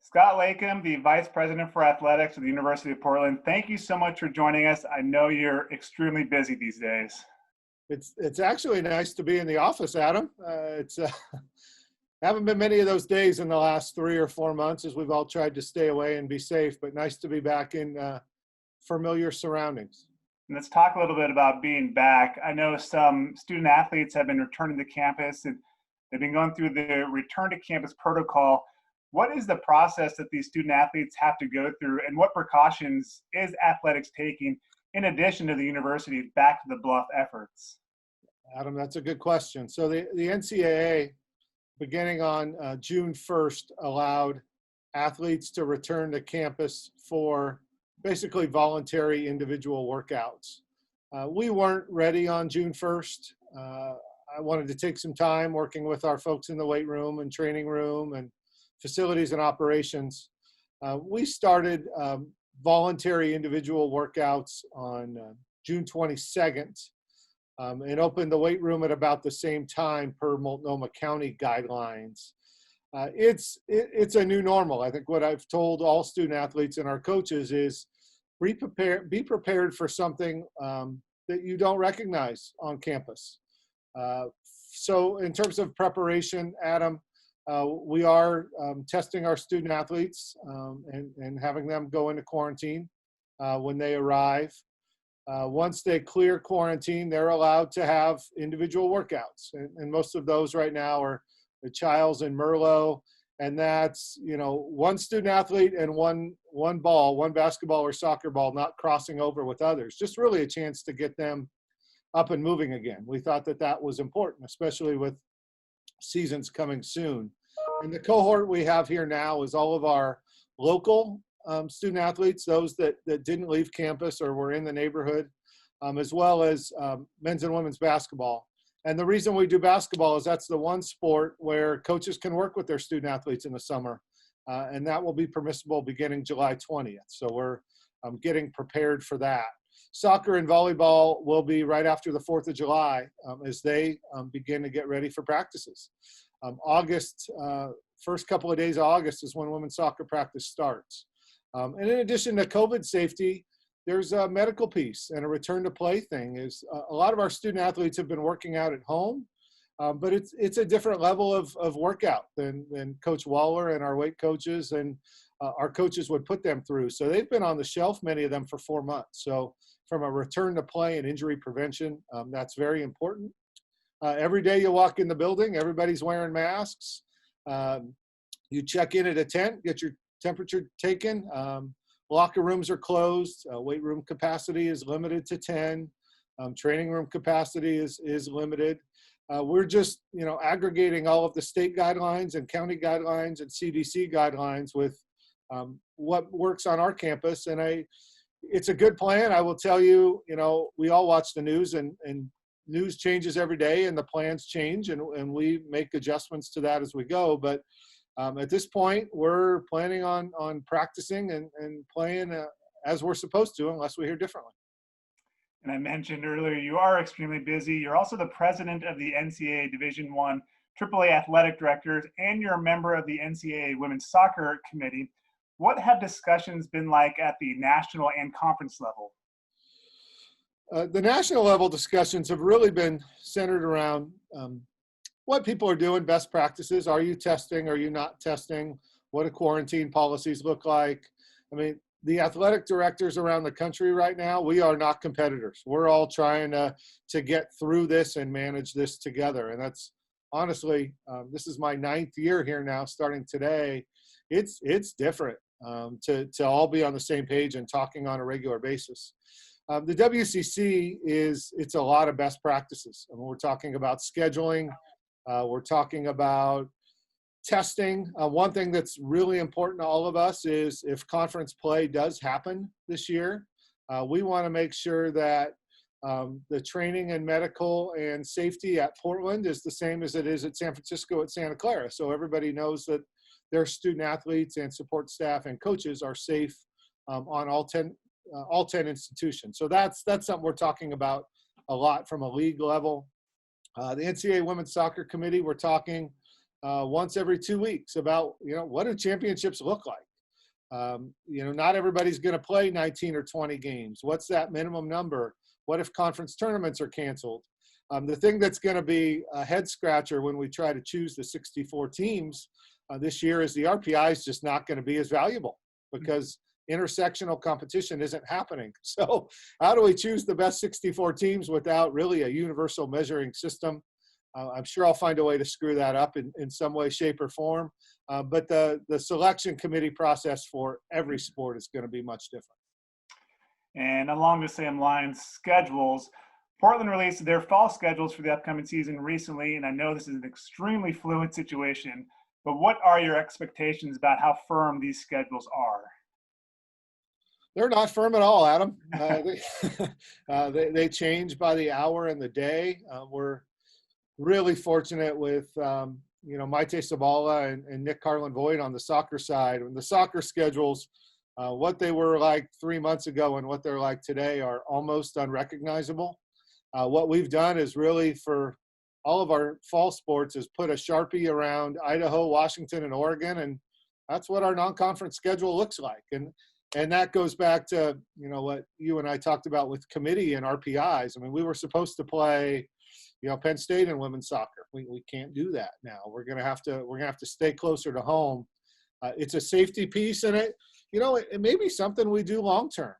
Scott Leykam, the Vice President for Athletics at the University of Portland. Thank you so much for joining us. I know you're extremely busy these days. It's actually nice to be in the office, Adam. It's haven't been many of those days in the last 3 or 4 months as we've all tried to stay away and be safe, but nice to be back in familiar surroundings. And let's talk a little bit about being back. I know some student athletes have been returning to campus and they've been going through the return to campus protocol. What is the process that these student athletes have to go through, and what precautions is athletics taking in addition to the university's Back to the Bluff efforts? Adam, that's a good question. So the NCAA, beginning on June 1st, allowed athletes to return to campus for basically voluntary individual workouts. We weren't ready on June 1st. I wanted to take some time working with our folks in the weight room and training room and facilities and operations. We started voluntary individual workouts on June 22nd and opened the weight room at about the same time per Multnomah County guidelines. It's a new normal. I think what I've told all student athletes and our coaches is be prepared for something that you don't recognize on campus. So in terms of preparation, Adam, we are testing our student athletes and having them go into quarantine when they arrive. Once they clear quarantine, they're allowed to have individual workouts. And most of those right now are the Childs and Merlot. And that's, one student athlete and one basketball or soccer ball not crossing over with others. Just really a chance to get them up and moving again. We thought that was important, especially with seasons coming soon. And the cohort we have here now is all of our local student athletes, those that didn't leave campus or were in the neighborhood, as well as men's and women's basketball. And the reason we do basketball is that's the one sport where coaches can work with their student athletes in the summer. And that will be permissible beginning July 20th. So we're getting prepared for that. Soccer and volleyball will be right after the 4th of July as they begin to get ready for practices. August, first couple of days of August is when women's soccer practice starts. And in addition to COVID safety, there's a medical piece and a return to play thing. Is a lot of our student athletes have been working out at home, but it's a different level of workout than Coach Waller and our weight coaches and our coaches would put them through. So they've been on the shelf, many of them, for 4 months. So from a return to play and injury prevention, that's very important. Every day you walk in the building, everybody's wearing masks. You check in at a tent, get your temperature taken. Locker rooms are closed. Weight room capacity is limited to 10. Training room capacity is limited. We're just, aggregating all of the state guidelines and county guidelines and CDC guidelines with what works on our campus. And it's a good plan. I will tell you, we all watch the news and news changes every day and the plans change and we make adjustments to that as we go. But at this point, we're planning on practicing and playing as we're supposed to, unless we hear differently. And I mentioned earlier, you are extremely busy. You're also the president of the NCAA Division I AAA Athletic Directors, and you're a member of the NCAA Women's Soccer Committee. What have discussions been like at the national and conference level? The national level discussions have really been centered around what people are doing, best practices. Are you testing? Are you not testing? What do quarantine policies look like? I mean, the athletic directors around the country right now, we are not competitors. We're all trying to get through this and manage this together. And that's honestly, this is my 9th year here now, starting today. It's different to all be on the same page and talking on a regular basis. The WCC it's a lot of best practices. I mean, we're talking about scheduling. We're talking about testing. One thing that's really important to all of us is if conference play does happen this year, we want to make sure that the training and medical and safety at Portland is the same as it is at San Francisco, at Santa Clara. So everybody knows that their student athletes and support staff and coaches are safe on all 10 institutions. So that's something we're talking about a lot from a league level. The NCAA Women's Soccer Committee, we're talking once every 2 weeks about, what do championships look like? Not everybody's going to play 19 or 20 games. What's that minimum number? What if conference tournaments are canceled? The thing that's going to be a head scratcher when we try to choose the 64 teams this year is the RPI is just not going to be as valuable because intersectional competition isn't happening. So how do we choose the best 64 teams without really a universal measuring system? I'm sure I'll find a way to screw that up in some way, shape, or form. But the selection committee process for every sport is going to be much different. And along the same lines, schedules. Portland released their fall schedules for the upcoming season recently, and I know this is an extremely fluid situation, but what are your expectations about how firm these schedules are? They're not firm at all, Adam. They change by the hour and the day. We're really fortunate with Maite Sabala and Nick Carlin-Voigt on the soccer side. And the soccer schedules, what they were like 3 months ago and what they're like today are almost unrecognizable. What we've done is really for all of our fall sports is put a Sharpie around Idaho, Washington, and Oregon, and that's what our non-conference schedule looks like. And that goes back to what you and I talked about with committee and RPIs. I mean, we were supposed to play Penn State in women's soccer. We can't do that now. We're gonna have to stay closer to home. It's a safety piece, and it may be something we do long term.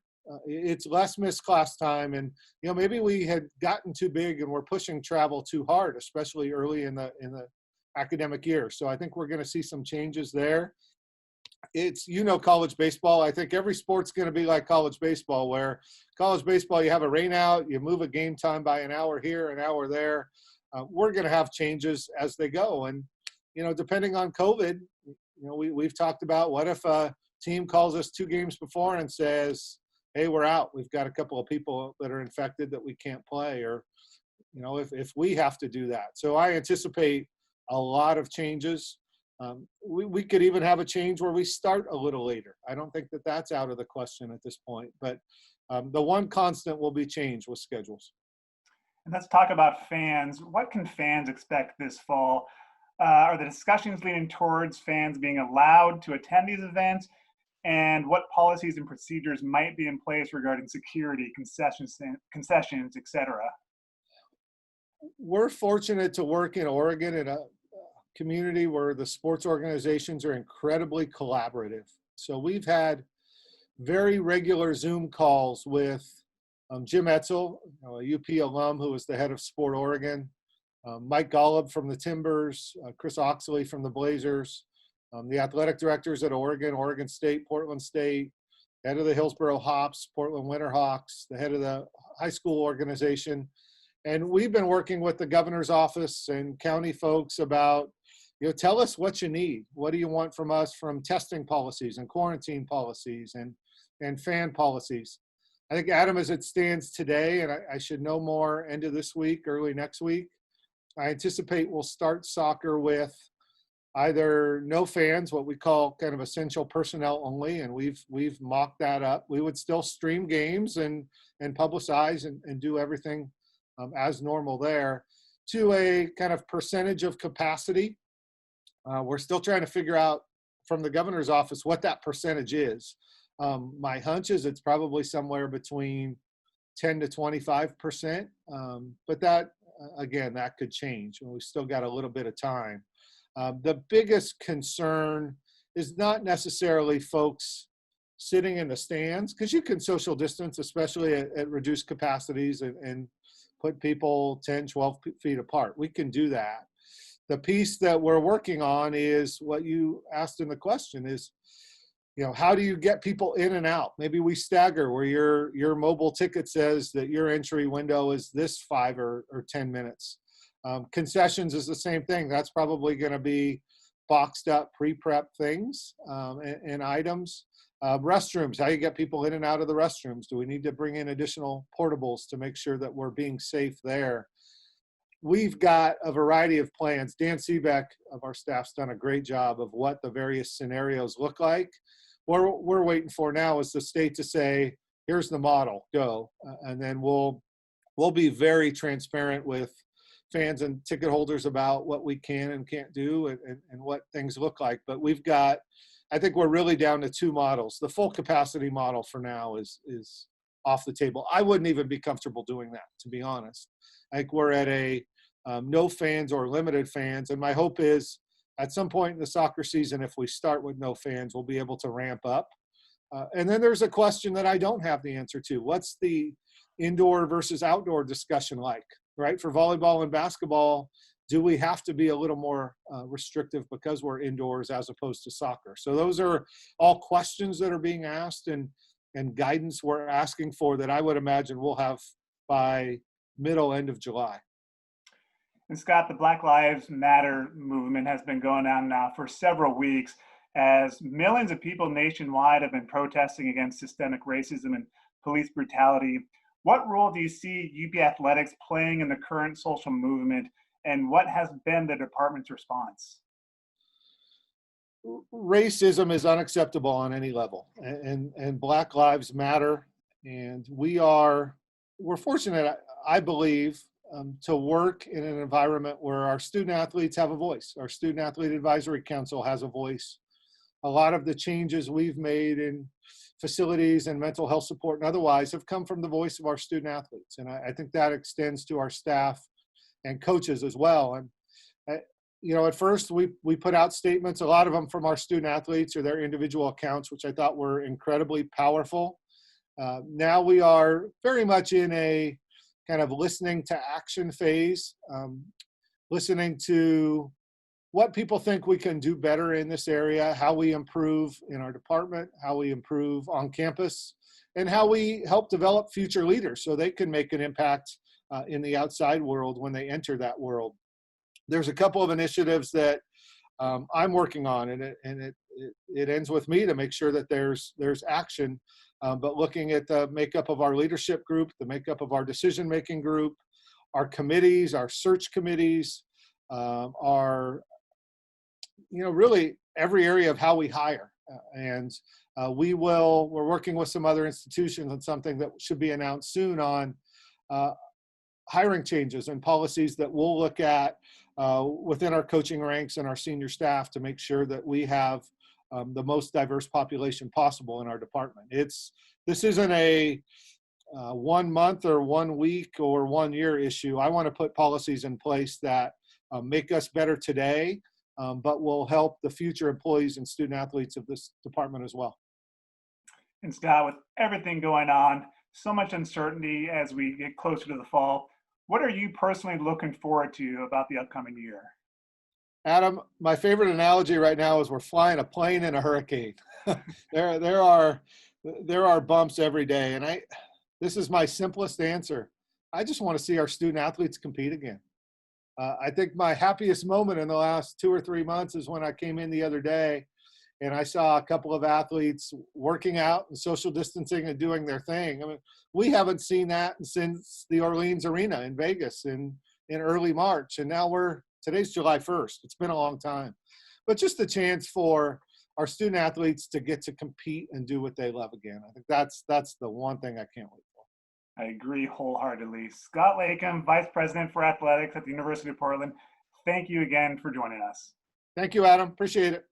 It's less missed class time, and maybe we had gotten too big and we're pushing travel too hard, especially early in the academic year. So I think we're going to see some changes there. It's college baseball. I think every sport's going to be like college baseball, where college baseball you have a rain out, you move a game time by an hour here, an hour there. We're going to have changes as they go, and depending on COVID, we've talked about what if a team calls us 2 games before and says, hey, we're out. We've got a couple of people that are infected that we can't play, or, if we have to do that. So I anticipate a lot of changes. We could even have a change where we start a little later. I don't think that that's out of the question at this point, but the one constant will be change with schedules. And let's talk about fans. What can fans expect this fall? Are the discussions leaning towards fans being allowed to attend these events? And what policies and procedures might be in place regarding security, concessions, etc.? We're fortunate to work in Oregon in a community where the sports organizations are incredibly collaborative. So we've had very regular Zoom calls with Jim Etzel, a UP alum who was the head of Sport Oregon, Mike Golub from the Timbers, Chris Oxley from the Blazers, the athletic directors at Oregon State, Portland State, head of the Hillsborough Hops, Portland Winterhawks, the head of the high school organization. And we've been working with the governor's office and county folks about, tell us what you need. What do you want from us from testing policies and quarantine policies and fan policies? I think, Adam, as it stands today, and I should know more end of this week, early next week, I anticipate we'll start soccer with either no fans, what we call kind of essential personnel only, and we've mocked that up. We would still stream games and publicize and do everything as normal there, to a kind of percentage of capacity. We're still trying to figure out from the governor's office what that percentage is. My hunch is it's probably somewhere between 10 to 25%, but that, again, that could change. We've still got a little bit of time. The biggest concern is not necessarily folks sitting in the stands, because you can social distance, especially at reduced capacities, and put people 10, 12 feet apart. We can do that. The piece that we're working on is what you asked in the question is, how do you get people in and out? Maybe we stagger where your mobile ticket says that your entry window is this 5 or 10 minutes. Concessions is the same thing. That's probably going to be boxed up, pre-prep things and items. Restrooms, how you get people in and out of the restrooms. Do we need to bring in additional portables to make sure that we're being safe there? We've got a variety of plans. Dan Seebeck of our staff's done a great job of what the various scenarios look like. What we're waiting for now is the state to say, here's the model, go. And then we'll be very transparent with fans and ticket holders about what we can and can't do and what things look like. But we've got, I think we're really down to two models. The full capacity model for now is off the table. I wouldn't even be comfortable doing that, to be honest. I think we're at a no fans or limited fans. And my hope is at some point in the soccer season, if we start with no fans, we'll be able to ramp up. And then there's a question that I don't have the answer to. What's the indoor versus outdoor discussion like, right? For volleyball and basketball, do we have to be a little more restrictive because we're indoors as opposed to soccer? So those are all questions that are being asked and guidance we're asking for that I would imagine we'll have by end of July. And Scott, the Black Lives Matter movement has been going on now for several weeks as millions of people nationwide have been protesting against systemic racism and police brutality. What role do you see UP Athletics playing in the current social movement, and what has been the department's response? Racism is unacceptable on any level, and Black Lives Matter. And we're fortunate, I believe, to work in an environment where our student athletes have a voice. Our Student Athlete Advisory Council has a voice. A lot of the changes we've made in facilities and mental health support and otherwise have come from the voice of our student athletes. And I think that extends to our staff and coaches as well. And at first we put out statements, a lot of them from our student athletes or their individual accounts, which I thought were incredibly powerful. Now we are very much in a kind of listening to action phase, listening to what people think we can do better in this area, how we improve in our department, how we improve on campus, and how we help develop future leaders so they can make an impact in the outside world when they enter that world. There's a couple of initiatives that I'm working on, and it ends with me to make sure that there's action. But looking at the makeup of our leadership group, the makeup of our decision-making group, our committees, our search committees, really every area of how we hire. We're working with some other institutions on something that should be announced soon on hiring changes and policies that we'll look at within our coaching ranks and our senior staff to make sure that we have the most diverse population possible in our department. This isn't a 1 month or 1 week or 1 year issue. I want to put policies in place that make us better today, but will help the future employees and student athletes of this department as well. And Scott, with everything going on, so much uncertainty as we get closer to the fall, what are you personally looking forward to about the upcoming year? Adam, my favorite analogy right now is we're flying a plane in a hurricane. There are bumps every day, and this is my simplest answer. I just want to see our student athletes compete again. I think my happiest moment in the last 2 or 3 months is when I came in the other day and I saw a couple of athletes working out and social distancing and doing their thing. I mean, we haven't seen that since the Orleans Arena in Vegas in early March, and now today's July 1st. It's been a long time. But just a chance for our student athletes to get to compete and do what they love again. I think that's the one thing I can't wait for. I agree wholeheartedly. Scott Leykam, Vice President for Athletics at the University of Portland, thank you again for joining us. Thank you, Adam. Appreciate it.